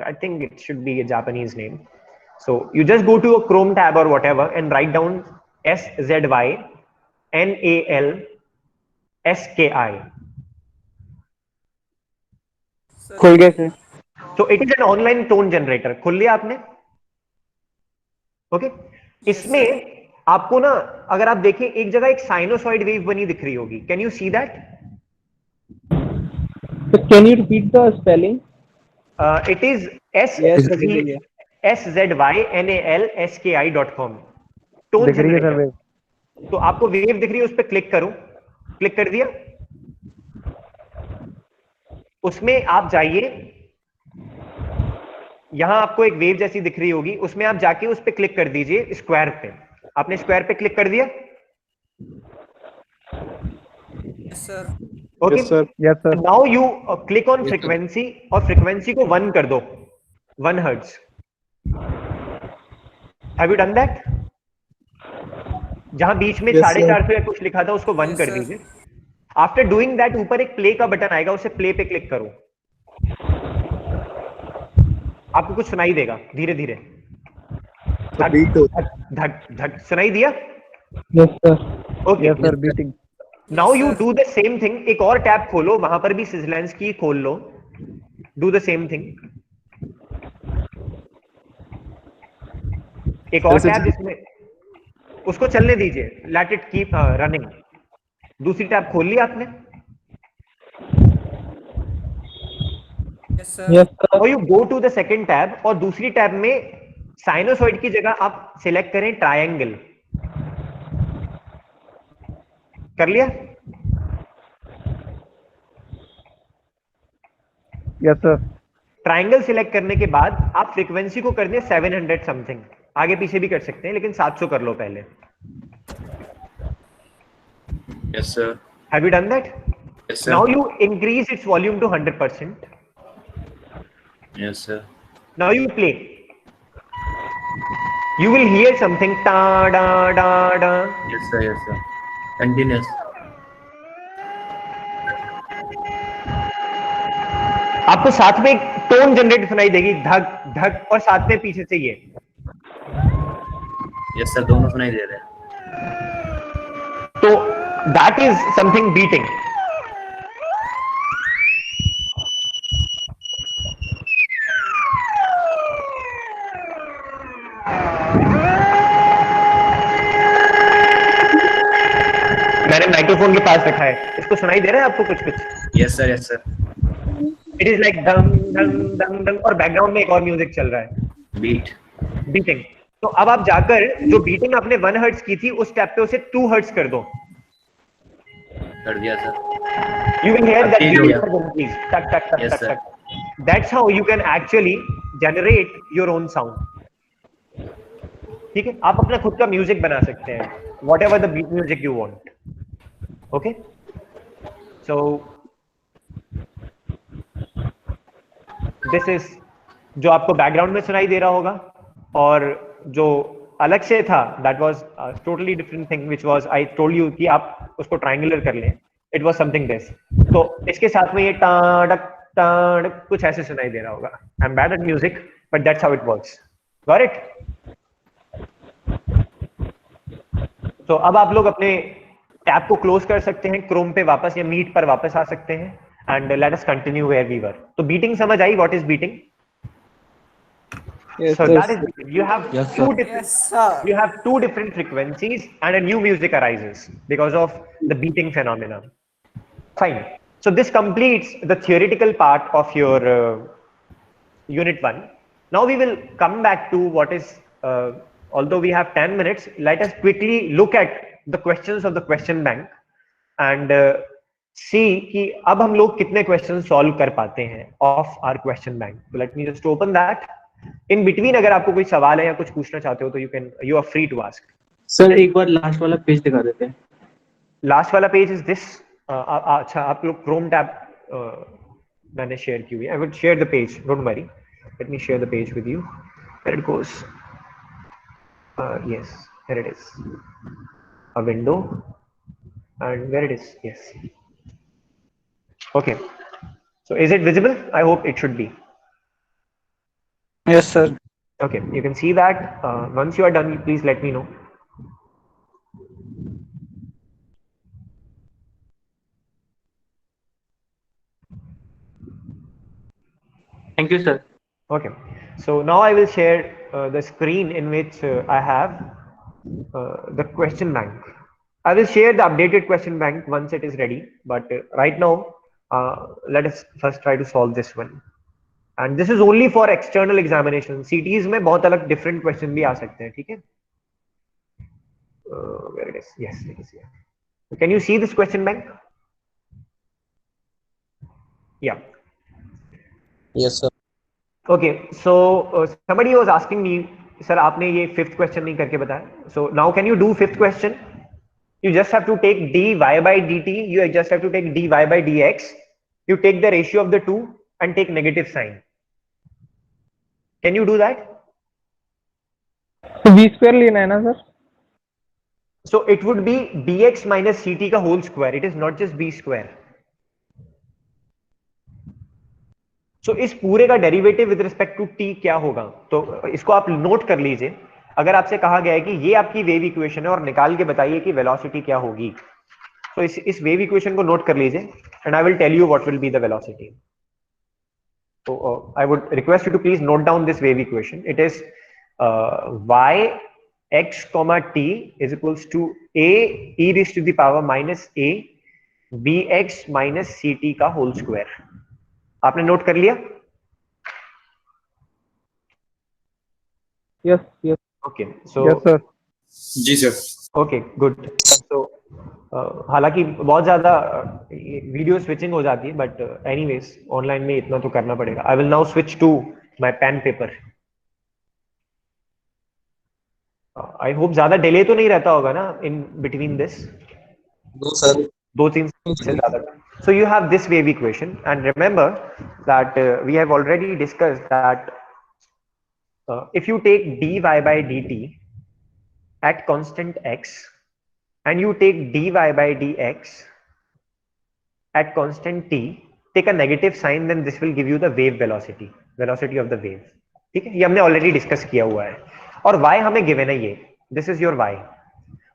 I think it should be a Japanese name. So you just go to a Chrome tab or whatever and write down SZYNALSKI. खुल गए sir. So it is an online tone generator। खोल लिया आपने? Okay, इसमें आपको ना, अगर आप देखें एक जगह एक साइनोसॉइड वेव बनी दिख रही होगी। Can you see that? Can you repeat the spelling? It is SZYNALSKI.com, tone दिख रही है सर जनरेटर। वेव। तो आपको वेव दिख रही है, उस पर क्लिक करो, क्लिक कर दिया, उसमें आप जाइए, यहां आपको एक वेव जैसी दिख रही होगी, उसमें आप जाके उस पर क्लिक कर दीजिए, स्क्वायर पे। आपने स्क्वायर पे क्लिक कर दिया? Okay, yes sir. Yes sir. Now you click on frequency और फ्रीक्वेंसी को 1 कर दो, 1 hertz. Have you done that? जहां बीच में Yes, 450 या कुछ लिखा था उसको 1 कर दीजिए। आफ्टर डूइंग दैट ऊपर एक प्ले का बटन आएगा, उसे प्ले पे क्लिक करो, आपको कुछ सुनाई देगा धीरे धीरे, धक धक धक, सुनाई दिया? Yes sir. Okay, yes sir, beating. Now you do द सेम थिंग, एक और टैब खोलो, वहां पर भी स्विट्जरलैंड की खोल लो, डू द सेम थिंग। एक और टैब जिसमें, उसको चलने दीजिए, लेट इट कीप रनिंग। दूसरी टैब खोल ली आपने? Yes sir. और you go to the second tab और दूसरी टैब में साइनोसॉइड की जगह आप सिलेक्ट करें ट्रायंगल। कर लिया? Yes sir. ट्रायंगल सिलेक्ट करने के बाद आप फ्रीक्वेंसी को कर दें 700 समथिंग, आगे पीछे भी कर सकते हैं लेकिन 700 कर लो पहले। Yes, sir. Have you done that? Yes, sir. Now you increase its volume to 100%. Yes, sir. Now you play. You will hear something ta da da da. Yes, sir. Yes, sir. Continuous. आपको साथ में एक tone generate सुनाई देगी, धक धक, और साथ में पीछे से ये। यस सर, दोनों सुनाई दे रहे हैं। तो दैट इज समथिंग बीटिंग। मैंने माइक्रोफोन के पास रखा है, इसको सुनाई दे रहा है आपको कुछ कुछ? Yes sir, yes sir. It is like dung dung dung dung, और बैकग्राउंड में एक और म्यूजिक चल रहा है, बीट। बीटिंग। तो अब आप जाकर जो बीटिंग आपने 1 हर्ट्ज की थी उस स्टेप पे उसे 2 हर्ट्ज कर दो। कर दिया सर। You will hear अब that तेज हो beat गया। increase. Tuck, tuck, tuck, Yes, tuck, sir. tuck. That's how you can actually generate your own sound. ठीक है, आप अपना खुद का म्यूजिक बना सकते हैं, whatever the beat music you want. Okay? So this is जो आपको बैकग्राउंड में सुनाई दे रहा होगा, और जो अलग से था that was a totally different thing which was I told you कि आप उसको triangular कर लें. It was something this. तो इसके साथ में ये टाड़क टाड़क कुछ ऐसे सुनाई दे रहा होगा. I'm bad at music, but that's how it works. Got it? तो अब आप लोग अपने टैब को क्लोज कर सकते हैं, क्रोम पे वापस या मीट पर वापस आ सकते हैं, and let us continue where we were. तो बीटिंग समझ आई? What is beating? Yes, So sir. that is, you have Yes, two sir. different, you have two different frequencies and a new music arises because of the beating phenomena. Fine. So this completes the theoretical part of your unit 1. Now we will come back to what is, although we have 10 minutes, let us quickly look at the questions of the question bank and see कि अब हम लोग कितने questions solve कर पाते हैं of our question bank. So let me just open that. In between अगर आपको कोई सवाल है या कुछ पूछना चाहते हो तो you are free to ask. Sir एक बार लास्ट वाला पेज दिखा देते हैं। Last वाला पेज is this. अच्छा, आप लोग Chrome tab मैंने शेयर की हुई है. I would share the page. Don't worry. Let me share the page with you. There it goes. Yes, there it is. A window, and where it is? Yes. Okay. So is it visible? I hope it should be. Yes, sir. Okay, you can see that. Once you are done, please let me know. Thank you sir. Okay, so now I will share the screen in which I have the question bank. I will share the updated question bank once it is ready, but right now let us first try to solve this one. And this is only for external examination. CTs में बहुत अलग different question भी आ सकते हैं, ठीक है? Where it is? Yes, it is here. Can you see this question bank? Yeah. Yes, sir. Okay, so somebody was asking me, sir, आपने ये fifth question नहीं करके बताया. So now can you do fifth question? You just have to take dy by dt. You just have to take dy by dx. You take the ratio of the two and take negative sign. Can you do that? तो v square लेना है ना sir? So it would be dx minus ct का whole square. It is not just b square. So इस पूरे का derivative with respect to t क्या होगा? तो इसको आप नोट कर लीजिए. अगर आपसे कहा गया है कि ये आपकी वेव इक्वेशन है और निकाल के बताइए कि वेलोसिटी क्या होगी, तो इस वेव इक्वेशन को नोट कर लीजिए and I will tell you what will be the velocity. So I would request you to please note down this wave equation. It is y x comma t is equals to a e raised to the power minus a bx minus ct का whole square. आपने note कर लिया? Yes yes. Okay, so Yes, sir. जी sir. okay, good. So हालांकि बहुत ज्यादा video switching हो जाती है, बट एनीवेज ऑनलाइन में इतना तो करना पड़ेगा. I will now switch to my pen paper. I hope ज्यादा डिले तो नहीं रहता होगा ना in between this? No, sir. 2-3 से ज्यादा. So you have this wave equation, and remember that we have already discussed that if you take dy by dt at constant x and you take dy by dx at constant t, take a negative sign, then this will give you the wave velocity, velocity of the wave. ठीक है, ये हमने already discuss किया हुआ है. और y हमें given है, ये this is your y.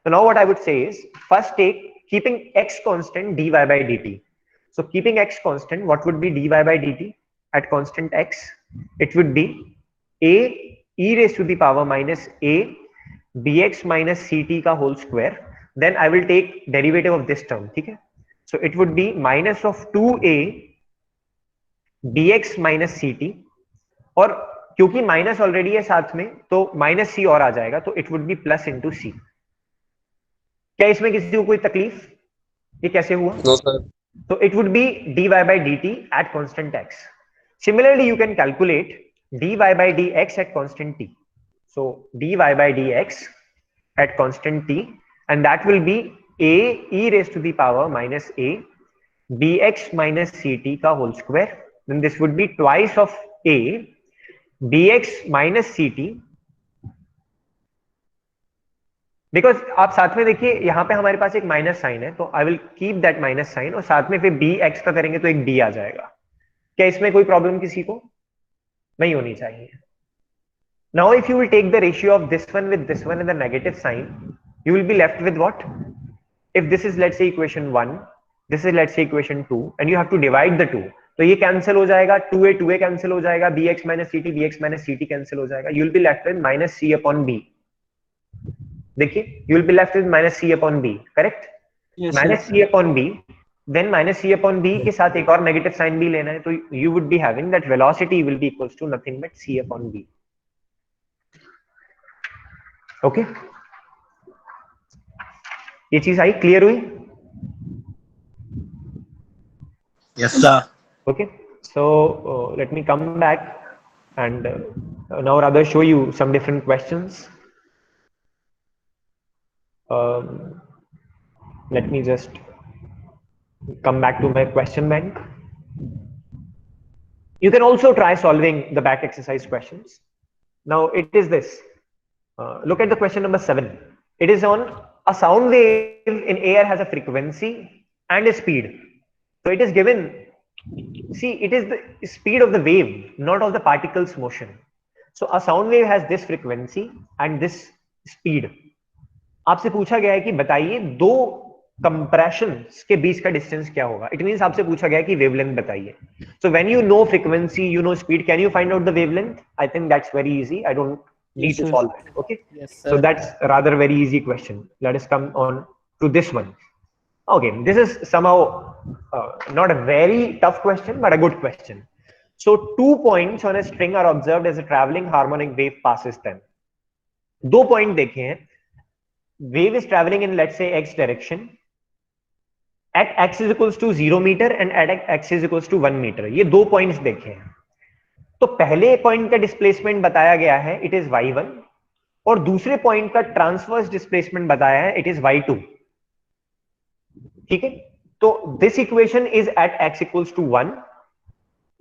So now what I would say is, first take keeping x constant dy by dt. So keeping x constant, what would be dy by dt at constant x? It would be a e raised to the power minus a bx minus ct का whole square. Then I will take derivative of this term. ठीक है, so it would be minus of 2a bx minus ct, और क्योंकि minus already है साथ में तो minus सी और आ जाएगा, तो it would be plus into c. क्या इसमें किसी को कोई तकलीफ? ये कैसे हुआ? No sir. तो it would be dy by dt at constant x. Similarly, you can calculate dy by dx at constant t. So dy by dx at constant t, and that will be a e raised to the power minus a bx minus ct का whole square. Then this would be twice of a bx minus ct, because आप साथ में देखिए यहां पे हमारे पास एक minus sign है, तो I will keep that minus sign, और साथ में फिर बी एक्स का करेंगे तो एक डी आ जाएगा. क्या इसमें कोई प्रॉब्लम किसी को नहीं होनी चाहिए? Now if you will take the ratio of this one with this one in the negative sign, you will be left with what? If this is let's say equation 1, this is let's say equation 2, and you have to divide the two, तो ये cancel हो जाएगा, 2a cancel हो जाएगा, bx minus ct cancel हो जाएगा, you will be left with minus c upon b. देखिए, you will be left with minus c upon b, correct? Yes, minus c upon b, then minus c upon b के साथ एक और negative sign भी लेना है, तो you would be having that velocity will be equals to nothing but c upon b. Okay? ये चीज आई, क्लियर हुई? Yes, sir. Okay, so let me come back and now rather show you some different questions. Let me just come back to my question bank. You can also try solving the back exercise questions. Now it is this. Look at the question number 7. It is on a sound wave in air has a frequency and a speed. So it is given. See, it is the speed of the wave, not of the particle's motion. So a sound wave has this frequency and this speed. आपसे पूछा गया है कि बताइए दो compressions के बीच का distance क्या होगा. इट मींस आपसे पूछा गया है कि वेवलेंथ बताइए. So when you know frequency, you know speed, can you find out the wavelength? I think that's very easy. I don't need to solve it. Okay, so that's rather very easy question. Let us come on to this one. Okay, this is somehow not a very tough question, but a good question. So 2 points on a string are observed as a traveling harmonic wave passes them. 2 point देखे हैं. Wave is traveling in, let's say, x direction. At x is equals to 0 meter and at x is equals to 1 meter. ये 2 points देखे हैं. तो पहले point का displacement बताया गया है, इट इज y1, और दूसरे पॉइंट का ट्रांसवर्स डिस्प्लेसमेंट बताया है, इट इज y2. ठीक है, तो this equation is at x equals to 1,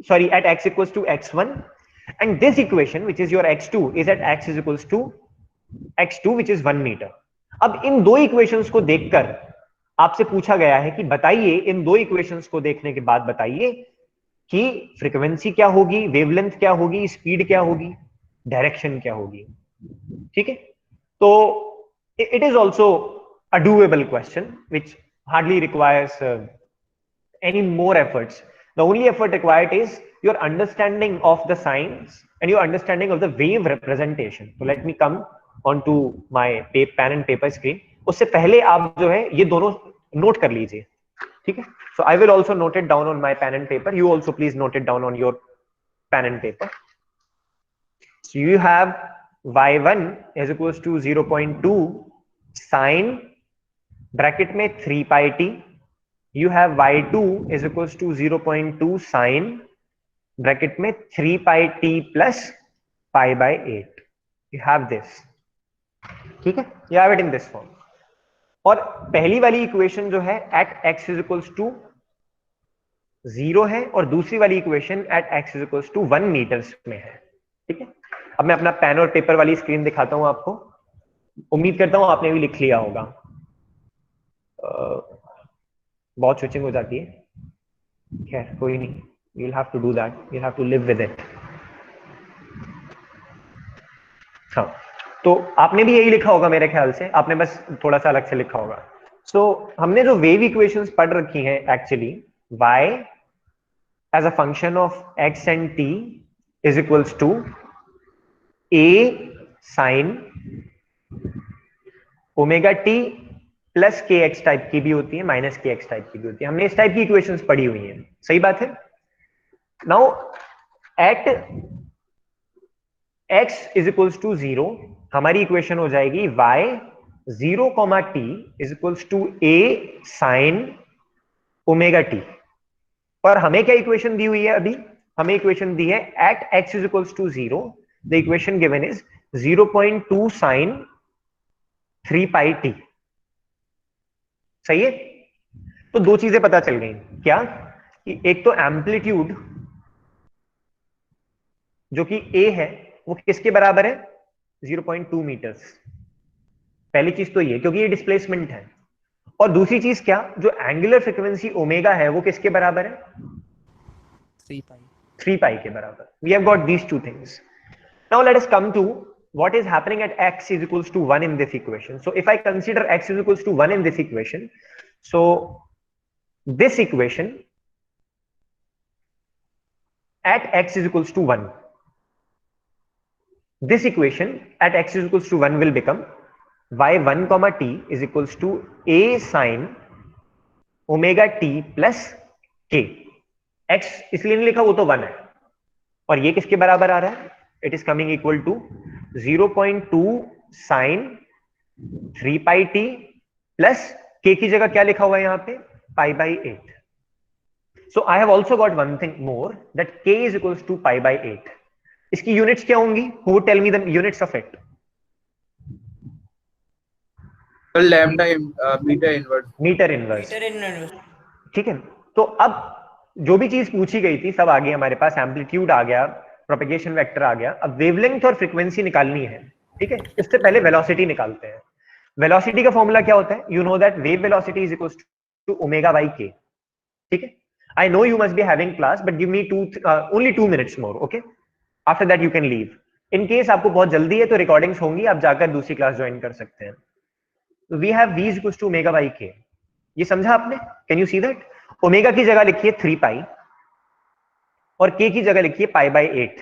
sorry at x equals to x1, and this equation which is your x2 is at x is equals to x2 which is 1 meter. अब इन दो equations को देखकर आपसे पूछा गया है कि बताइए, इन दो इक्वेशंस को देखने के बाद बताइए कि फ्रीक्वेंसी क्या होगी, वेवलेंथ क्या होगी, स्पीड क्या होगी, डायरेक्शन क्या होगी. ठीक है, तो it is also a doable question which hardly requires any more efforts. The only effort required is your understanding of the science and your understanding of the wave representation. तो let me come on to my pen and paper screen. उससे पहले आप जो है ये दोनों note कर लीजिए. ठीक है, so I will also note it down on my pen and paper. You also please note it down on your pen and paper. So you have y1 is equals to 0.2 sine bracket में 3 pi t. You have y2 is equals to 0.2 sine bracket में 3 pi t plus pi by 8. You have this. ठीक है, you have it in this form. और पहली वाली equation जो है at x is equals to 0 है, और दूसरी वाली equation at x is equals to 1 meters में है. ठीक है, अब मैं अपना पेन और पेपर वाली स्क्रीन दिखाता हूं आपको. उम्मीद करता हूं आपने भी लिख लिया होगा. बहुत स्विचिंग हो जाती है. खैर कोई नहीं, you'll have to do that, you'll have to live with it. हाँ, तो आपने भी यही लिखा होगा मेरे ख्याल से, आपने बस थोड़ा सा अलग से लिखा होगा. सो हमने जो वेव इक्वेशंस पढ़ रखी हैं actually, y as a function of x and t is equals to a sin omega T plus के एक्स टाइप की भी होती है, माइनस के एक्स टाइप की भी होती है. हमने इस टाइप की इक्वेशंस पढ़ी हुई हैं, सही बात है. Now at x is equals to 0 हमारी इक्वेशन हो जाएगी y 0 comma T is equals to a sine omega T. पर हमें क्या इक्वेशन दी हुई है अभी? हमें इक्वेशन दी है at x is equals to 0, the equation given is 0.2 sine 3 pi T. सही है. तो दो चीजें पता चल गई. क्या? कि एक तो एम्पलीट्यूड जो कि a है वो किसके बराबर है? 0.2 मीटर्स. पहली चीज तो ये, क्योंकि ये डिस्प्लेसमेंट है. और दूसरी चीज क्या? जो एंगुलर फ्रीक्वेंसी ओमेगा है वो किसके बराबर है? 3 पाई के बराबर. We have got these two things. Now let us come to what is happening at x is equals to 1 in this equation. So if I consider x is equals to 1 in this equation, so this equation at x is equals to 1, this equation at x is equals to 1 will become y1 comma t is equals to a sin omega t plus k. x इसलिए नहीं लिखा, वो तो 1 है. और ये किसके बराबर आ रहा है? It is coming equal to 0.2 sine 3 pi T plus k की जगह क्या लिखा हुआ है यहां पे? Pi by 8. So I have also got one thing more, that k is equals to pi by 8. इसकी यूनिट्स क्या होंगी? Who would tell me the units of it? Lambda meter inverse. Meter inverse. ठीक है. तो अब जो भी चीज पूछी गई थी सब आ गई हमारे पास. एम्पलीट्यूड आ गया, प्रोपेगेशन वेक्टर आ गया. अब वेवलेंथ और फ्रीक्वेंसी निकालनी है. ठीक है. इससे पहले वेलोसिटी निकालते हैं. वेलोसिटी का फॉर्मूला क्या होता है? You know that wave velocity is equals to omega by k. ठीक है. I know you must be having class, but give me only 2 minutes more. Okay, after that you can leave. In case आपको बहुत जल्दी है तो recordings होंगी, आप जाकर दूसरी क्लास ज्वाइन कर सकते हैं. We have v is equals to omega by k. ये समझा आपने? Can you see that? Omega की जगह लिखिए 3 पाई और k की जगह लिखिए पाई बाई 8.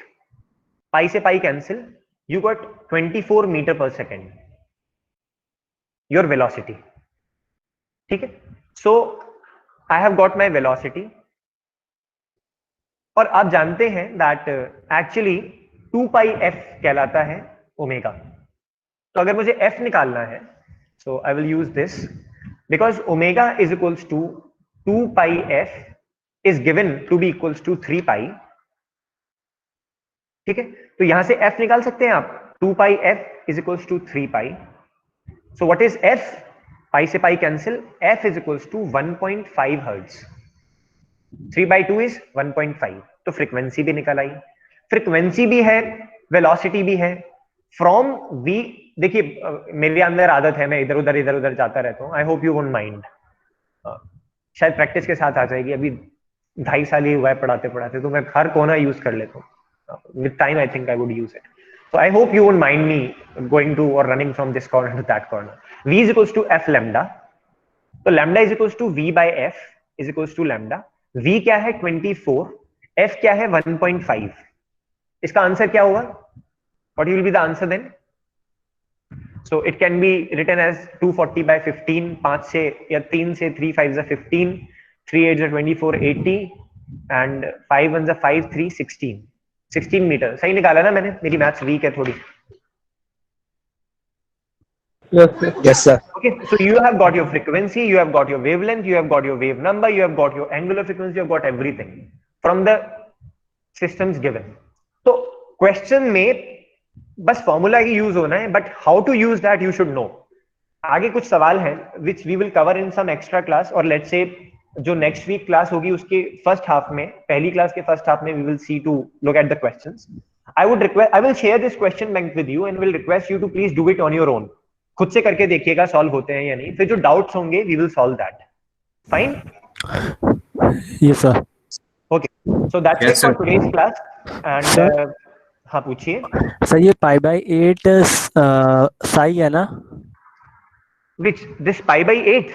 पाई से pi cancel, you got 24 meter per second your velocity. ठीक है. So I have got my velocity. और आप जानते हैं दैट एक्चुअली 2 पाई f कहलाता है ओमेगा. तो अगर मुझे f निकालना है, so I will use this, because omega is equals to 2 pi f is given to be equals to 3 pi. ठीक है. तो यहां से f निकाल सकते हैं आप. 2 pi f is equals to 3 pi. So what is f? पाई से pi cancel, f is equals to 1.5 hertz. 3 by 2 is 1.5. तो फ्रीक्वेंसी भी निकल आई. फ्रीक्वेंसी भी है, वेलोसिटी भी है. फ्रॉम v, देखिए मेरे अंदर आदत है, मैं इधर उधर जाता रहता हूं. आई होप यू वोंट माइंड. शायद प्रैक्टिस के साथ आ जाएगी. अभी 2.5 साल ही हुआ है पढ़ाते पढ़ाते, तो मैं हर कोना यूज कर लेता हूँ. With time I think I would use it. So I hope you won't mind me going to or running from this corner to that corner. V is equals to f lambda. तो lambda is equals to v by f is equals to lambda. V क्या है? 24. f क्या है? 1.5. इसका answer क्या होगा? What will be the answer then? So it can be written as 240 by 15. 5 से या 3 से 3 5 15, 3 8 24, 80 and 5 1 5 3 16 मीटर. सही निकाला ना मैंने? मेरी मैथ्स वीक है थोड़ी. Yes sir. Okay, so you have got your frequency, you have got your wavelength, you have got your wave number, you have got your angular frequency, you have got everything from the systems given. तो question में बस formula ही use होना है, but how to use that you should know. आगे कुछ सवाल हैं which we will cover in some extra class, और लेट्स से जो नेक्स्ट वीक क्लास होगी उसके फर्स्ट हाफ में, पहली क्लास के फर्स्ट हाफ में we will see to look at the questions. I will share this question bank with you and will request you to please do it on your own. खुद से करके देखिएगा solve होते हैं या नहीं. फिर जो डाउट्स होंगे we will solve that. Fine. Yes sir. Okay, so that's Yes, it for sir. today's class. And Sir? हाँ पूछिए. सर ये π/8 साई है ना? Which this pi by 8?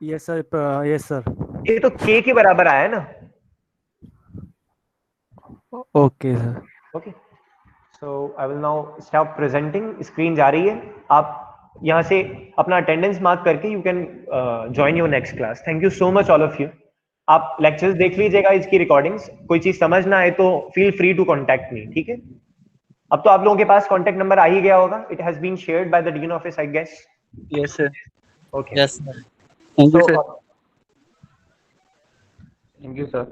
Yes sir, yes sir. ये तो k के बराबर आया है ना. Okay sir. Okay. So I will now stop presenting. Screen जा रही है. आप यहाँ से अपना attendance mark करके you can join your next class. Thank you so much all of you. आप lectures देख लीजिएगा इसकी recordings. कोई चीज समझ ना आए तो feel free to contact me. ठीक है? अब तो आप लोगों के पास contact number आ ही गया होगा. It has been shared by the dean office, I guess. Yes, sir. Okay. Yes, sir. Thank you, So, sir. Thank you sir.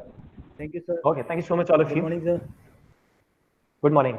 Thank you sir. okay. Thank you so much all of good you. Morning sir. Good morning.